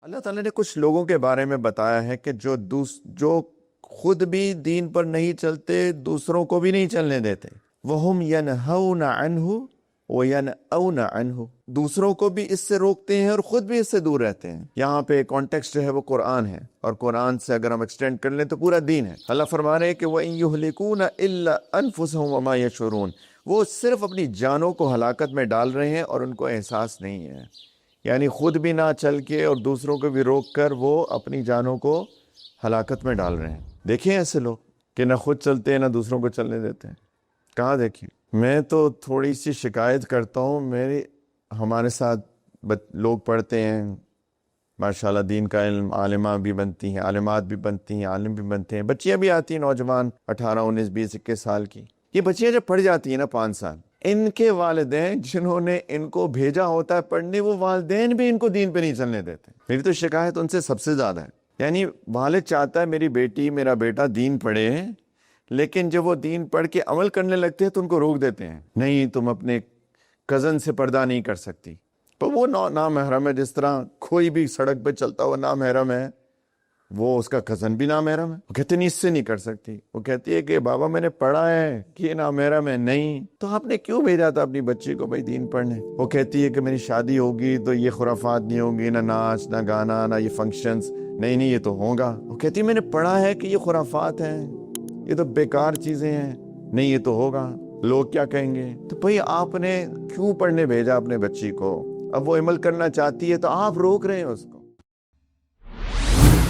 اللہ تعالیٰ نے کچھ لوگوں کے بارے میں بتایا ہے کہ جو خود بھی دین پر نہیں چلتے، دوسروں کو بھی نہیں چلنے دیتے۔ وَهُمْ يَنْهَوْنَ عَنْهُ وَيَنْأَوْنَ عَنْهُ، دوسروں کو بھی اس سے روکتے ہیں اور خود بھی اس سے دور رہتے ہیں۔ یہاں پہ کانٹیکسٹ جو ہے وہ قرآن ہے، اور قرآن سے اگر ہم ایکسٹینڈ کر لیں تو پورا دین ہے۔ اللہ فرما رہے ہیں کہ وَإِن يُهْلِكُونَ إِلَّا أَنفُسَهُمْ وَمَا يَشْعُرُونَ، وہ صرف اپنی جانوں کو ہلاکت میں ڈال رہے ہیں اور ان کو احساس نہیں ہے۔ یعنی خود بھی نہ چل کے اور دوسروں کو بھی روک کر وہ اپنی جانوں کو ہلاکت میں ڈال رہے ہیں۔ دیکھیں ایسے لوگ کہ نہ خود چلتے ہیں نہ دوسروں کو چلنے دیتے ہیں، کہاں دیکھیں؟ میں تو تھوڑی سی شکایت کرتا ہوں، ہمارے ساتھ لوگ پڑھتے ہیں ماشاءاللہ، دین کا علم، عالمہ بھی بنتی ہیں، عالمات بھی بنتی ہیں، عالم بھی بنتے ہیں، بچیاں بھی آتی ہیں نوجوان 18 19 20 21 سال کی۔ یہ بچیاں جب پڑھ جاتی ہیں نا 5 سال، ان کے والدین جنہوں نے ان کو بھیجا ہوتا ہے پڑھنے، وہ والدین بھی ان کو دین پہ نہیں چلنے دیتے۔ میری تو شکایت ان سے سب سے زیادہ ہے۔ یعنی والد چاہتا ہے میری بیٹی میرا بیٹا دین پڑھے، لیکن جب وہ دین پڑھ کے عمل کرنے لگتے ہیں تو ان کو روک دیتے ہیں، نہیں تم اپنے کزن سے پردہ نہیں کر سکتی۔ تو وہ نامحرم ہے، جس طرح کوئی بھی سڑک پہ چلتا ہوا نامحرم ہے، وہ اس کا کزن بھی نامحرم ہے۔ وہ کہتے نہیں اس سے نہیں کر سکتی، وہ کہتی ہے کہ بابا میں نے پڑھا ہے کہ یہ نامحرم ہے۔ نہیں تو آپ نے کیوں بھیجا تھا اپنی بچی کو بھائی دین پڑھنے؟ وہ کہتی ہے کہ میری شادی ہوگی تو یہ خرافات نہیں ہوگی، نہ ناچ نہ گانا نہ یہ فنکشنز، نہیں یہ تو ہوگا۔ وہ کہتی ہے میں نے پڑھا ہے کہ یہ خرافات ہیں، یہ تو بیکار چیزیں ہیں، نہیں یہ تو ہوگا، لوگ کیا کہیں گے؟ تو بھائی آپ نے کیوں پڑھنے بھیجا اپنے بچی کو؟ اب وہ عمل کرنا چاہتی ہے تو آپ روک رہے ہیں اس کو۔